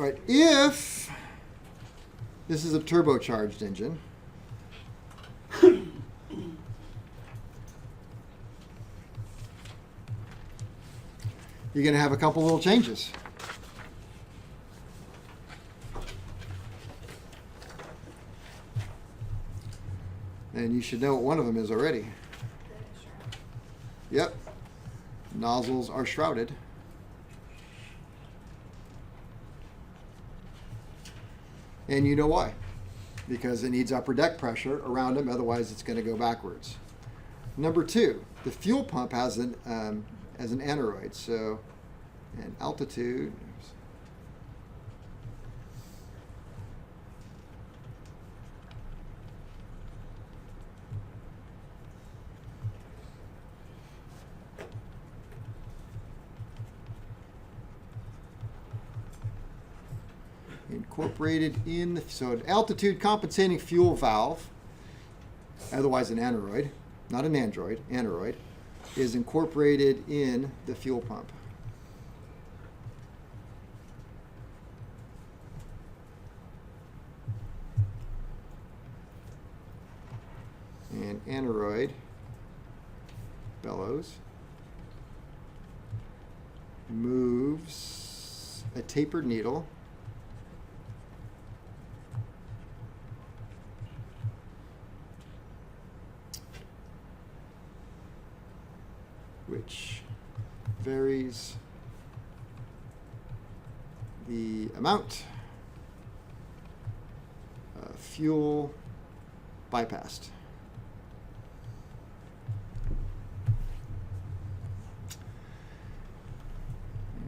All right, if this is a turbocharged engine, you're going to have a couple little changes. And you should know what one of them is already. Yep. Nozzles are shrouded. And you know why. Because it needs upper deck pressure around them, otherwise it's going to go backwards. Number two, the fuel pump has an aneroid, so an altitude. Incorporated in, so an altitude compensating fuel valve, otherwise an aneroid, not an android, aneroid, is incorporated in the fuel pump. And aneroid bellows moves a tapered needle which varies the amount of fuel bypassed.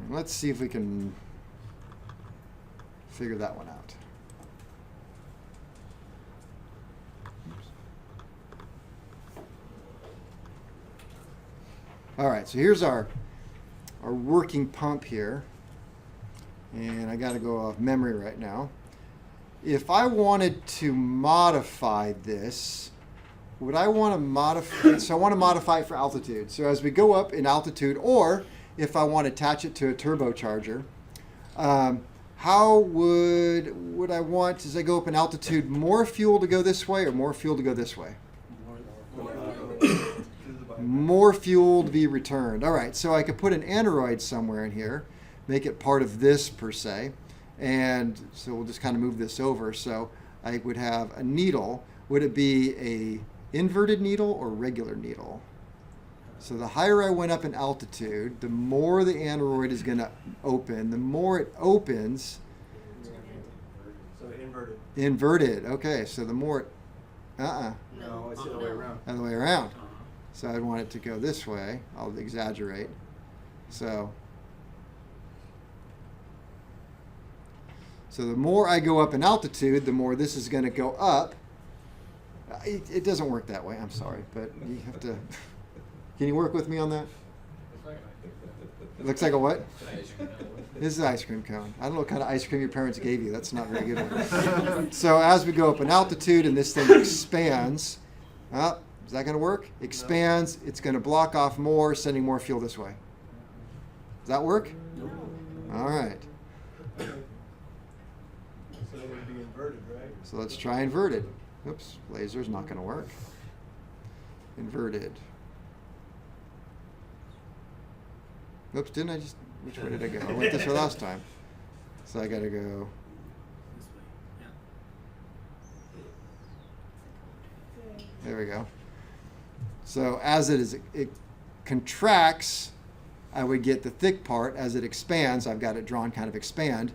And let's see if we can figure that one out. All right, so here's our working pump here. And I got to go off memory right now. If I wanted to modify this, would I want to modify, so I want to modify it for altitude. So as we go up in altitude, or if I want to attach it to a turbocharger, how would I want, as I go up in altitude, more fuel to go this way or more fuel to go this way? More fuel to be returned. All right, so I could put an aneroid somewhere in here, make it part of this per se, and so we'll just kind of move this over. So I would have a needle. Would it be a inverted needle or regular needle? So the higher I went up in altitude, the more the aneroid is going to open. The more it opens. So inverted. Inverted. Okay, so the more it. No, it's the other way around. Other way around. So I'd want it to go this way. I'll exaggerate. So the more I go up in altitude, the more this is going to go up. It doesn't work that way. I'm sorry, but you have to. Can you work with me on that? It looks like a what? This is an ice cream cone. I don't know what kind of ice cream your parents gave you. That's not very good one. So as we go up in altitude and this thing expands, is that going to work? Expands. It's going to block off more, sending more fuel this way. Does that work? No. All right. So it would be inverted, right? So let's try inverted. Oops, laser's not going to work. Inverted. Oops, didn't I just, which way did I go? I went this way last time. So I got to go. There we go. So as it contracts, I would get the thick part. As it expands, I've got it drawn kind of expand.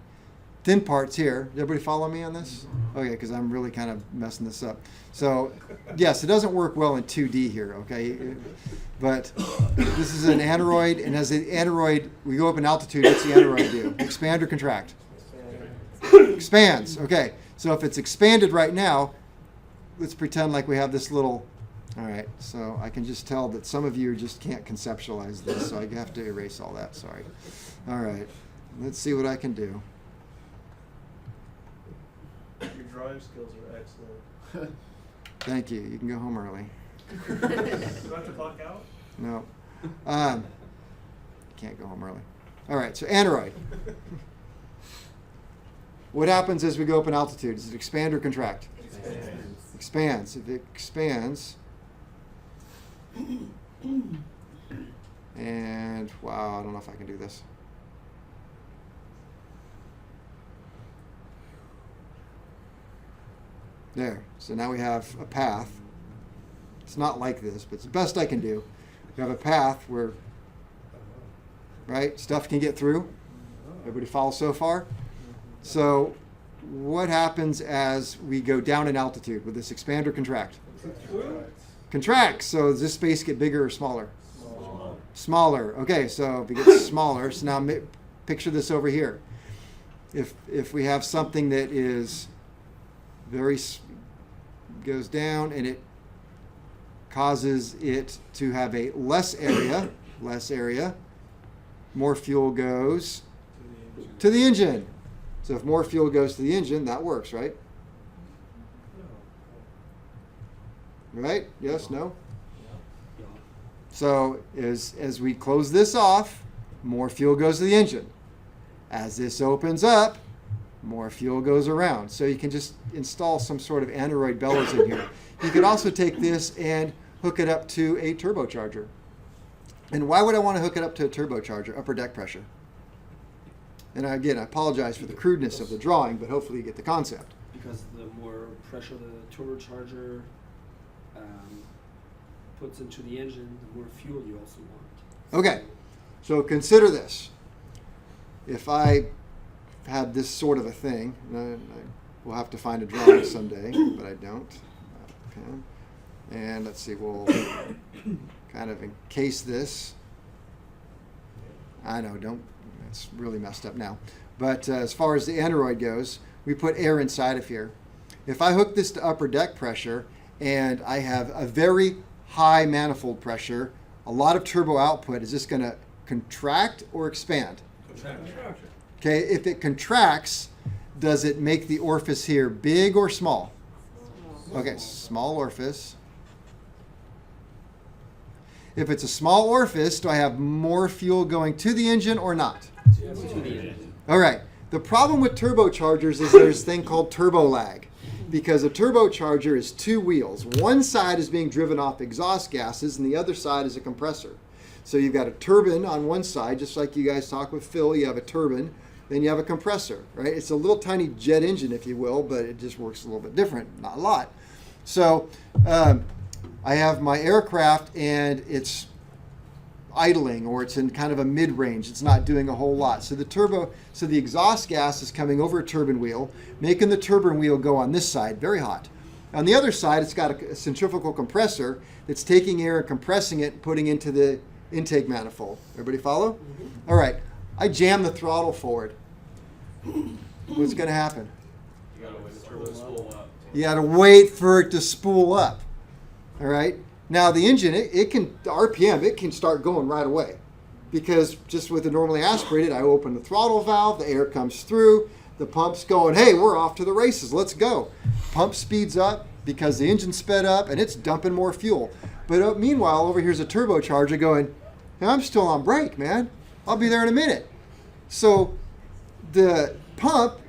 Thin part's here. Did everybody follow me on this? Okay, because I'm really kind of messing this up. So yes, it doesn't work well in 2D here, okay? But this is an aneroid, and as the aneroid, we go up in altitude, what's the aneroid do? Expand or contract? Expands, okay. So if it's expanded right now, let's pretend like we have this little, all right, so I can just tell that some of you just can't conceptualize this, so I have to erase all that, sorry. All right, let's see what I can do. Your drawing skills are excellent. Thank you. You can go home early. Do I have to clock out? No. Can't go home early. All right, so aneroid. What happens as we go up in altitude? Does it expand or contract? Expands. If it expands, and wow, I don't know if I can do this. There. So now we have a path. It's not like this, but it's the best I can do. We have a path where, right, stuff can get through. Everybody follow so far? So what happens as we go down in altitude? Will this expand or contract? Contracts. So does this space get bigger or smaller? Smaller. Okay, so if it gets smaller, so now picture this over here. If we have something that is goes down and it causes it to have a less area, more fuel goes to the engine. So if more fuel goes to the engine, that works, right? Right? Yes, no? So as we close this off, more fuel goes to the engine. As this opens up, more fuel goes around. So you can just install some sort of aneroid bellows in here. You could also take this and hook it up to a turbocharger. And why would I want to hook it up to a turbocharger? Upper deck pressure. And again, I apologize for the crudeness of the drawing, but hopefully you get the concept. Because the more pressure the turbocharger puts into the engine, the more fuel you also want. Okay, so consider this. If I had this sort of a thing, and we'll have to find a drawing someday, but I don't. Okay. And let's see, we'll kind of encase this. I know, it's really messed up now. But as far as the aneroid goes, we put air inside of here. If I hook this to upper deck pressure and I have a very high manifold pressure, a lot of turbo output, is this going to contract or expand? Contraction. Okay, if it contracts, does it make the orifice here big or small? Okay, small orifice. If it's a small orifice, do I have more fuel going to the engine or not? To the engine. All right. The problem with turbochargers is there's a thing called turbo lag, because a turbocharger is two wheels. One side is being driven off exhaust gases, and the other side is a compressor. So you've got a turbine on one side, just like you guys talk with Phil. You have a turbine, then you have a compressor, right? It's a little tiny jet engine, if you will, but it just works a little bit different, not a lot. So I have my aircraft, and it's idling, or it's in kind of a mid-range. It's not doing a whole lot. So the exhaust gas is coming over a turbine wheel, making the turbine wheel go on this side, very hot. On the other side, it's got a centrifugal compressor that's taking air and compressing it and putting into the intake manifold. Everybody follow? Mm-hmm. All right. I jam the throttle forward. What's going to happen? You gotta wait for the spool up. You got to wait for it to spool up. All right. Now the engine, it can, the RPM, it can start going right away, because just with the normally aspirated, I open the throttle valve, the air comes through, the pump's going, hey, we're off to the races, let's go. Pump speeds up because the engine's sped up and it's dumping more fuel. But meanwhile, over here's a turbocharger going, hey, I'm still on brake, man. I'll be there in a minute. So the pump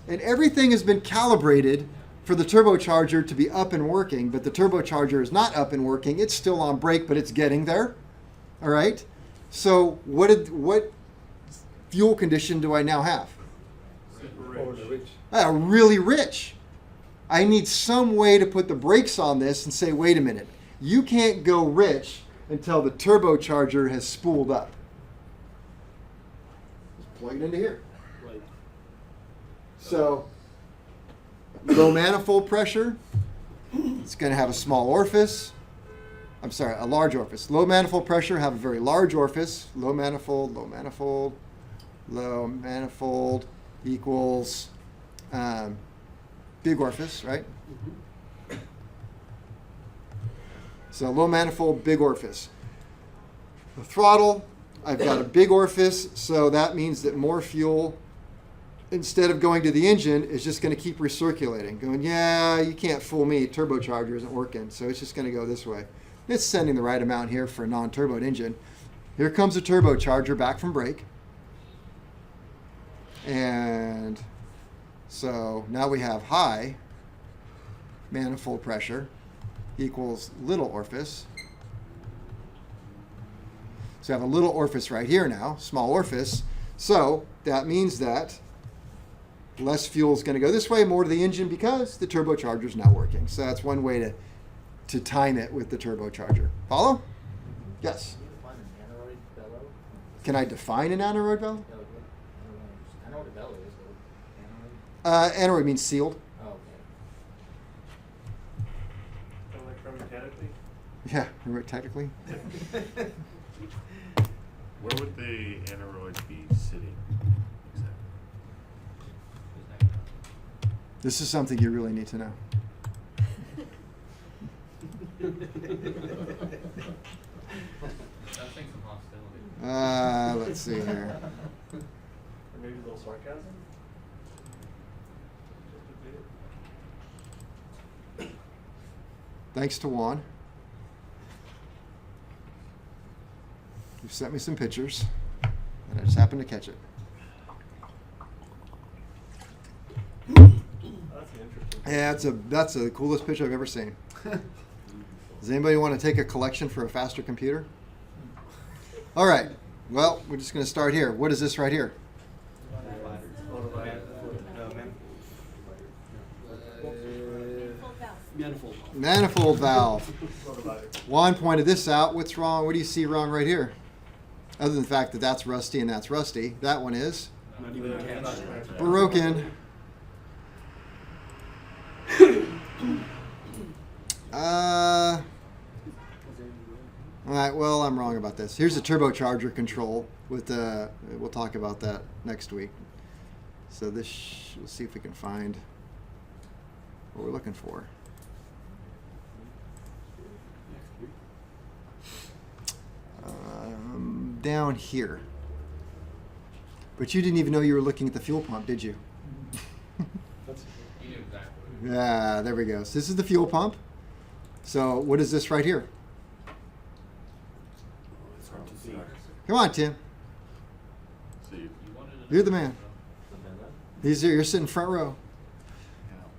and everything has been calibrated for the turbocharger to be up and working, but the turbocharger is not up and working. It's still on brake, but it's getting there. All right. So what fuel condition do I now have? Really rich. I need some way to put the brakes on this and say, wait a minute, you can't go rich until the turbocharger has spooled up. Just plug it into here. Right. So low manifold pressure, it's going to have a small orifice. I'm sorry, a large orifice. Low manifold pressure, have a very large orifice. Low manifold equals big orifice, right? Mm-hmm. So low manifold, big orifice. The throttle, I've got a big orifice, so that means that more fuel, instead of going to the engine, is just going to keep recirculating. Going, yeah, you can't fool me. Turbocharger isn't working, so it's just going to go this way. It's sending the right amount here for a non-turboed engine. Here comes a turbocharger back from brake. And So now we have high manifold pressure equals little orifice. So I have a little orifice right here now, small orifice. So that means that less fuel is going to go this way, more to the engine, because the turbocharger is now working. So that's one way to time it with the turbocharger. Follow? Yes. Can you define an aneroid bellow? Can I define an aneroid valve? Yeah, like, I know what a bellow is, but aneroid? Aneroid means sealed. Oh, okay. Kind of like from mechanically? Yeah, remember technically. Where would the aneroid be sitting exactly? This is something you really need to know. That thing's some hostility. Let's see here. Or maybe a little sarcasm? Just a bit. Thanks to Juan. You've sent me some pictures, and I just happened to catch it. That's an interesting. Yeah, that's the coolest picture I've ever seen. Does anybody want to take a collection for a faster computer? All right. Well, we're just going to start here. What is this right here? Manifold. Manifold valve. Motivator. Juan pointed this out. What's wrong? What do you see wrong right here? Other than the fact that that's rusty and that's rusty, that one is Not even attached. broken. All right, well, I'm wrong about this. Here's the turbocharger control with the, we'll talk about that next week. So this, we'll see if we can find what we're looking for. Down here. But you didn't even know you were looking at the fuel pump, did you? That's You knew exactly. Yeah, there we go. So this is the fuel pump. So what is this right here? It's hard to see. Come on, Tim. See, You wanted to You're the know, man. so. You're sitting front row.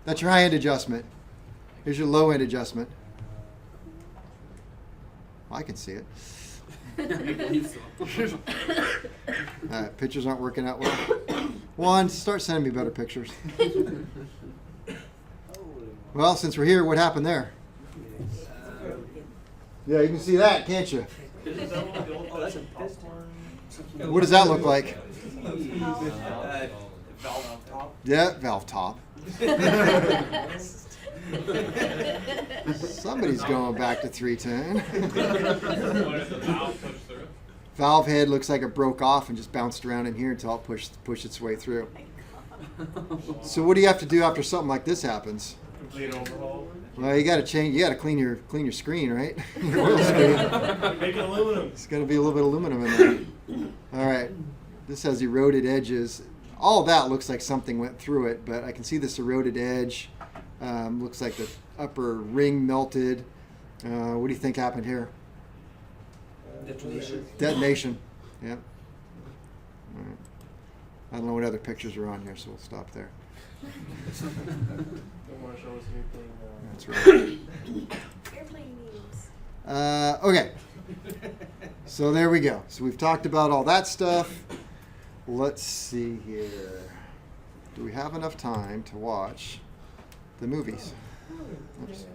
That's your high-end adjustment. Here's your low-end adjustment. I can see it. I believe so. Pictures aren't working out well. Juan, start sending me better pictures. Well, since we're here, what happened there? Yeah, you can see that, can't you? Is that one of the old fashioned popcorn? What does that look like? Valve top? Yeah, valve top. Somebody's going back to 310. What did the valve push through? Valve head looks like it broke off and just bounced around in here until it pushed its way through. So what do you have to do after something like this happens? Complete overhaul? Well, you got to change. You got to clean your screen, right? Your oil screen. Make it aluminum. It's going to be a little bit of aluminum in there. All right. This has eroded edges. All that looks like something went through it, but I can see this eroded edge. Looks like the upper ring melted. What do you think happened here? Detonation. Detonation. Yeah. All right. I don't know what other pictures are on here, so we'll stop there. Don't want to show us anything. That's right. Airplane memes. Okay. So there we go. So we've talked about all that stuff. Let's see here. Do we have enough time to watch the movies? Oops.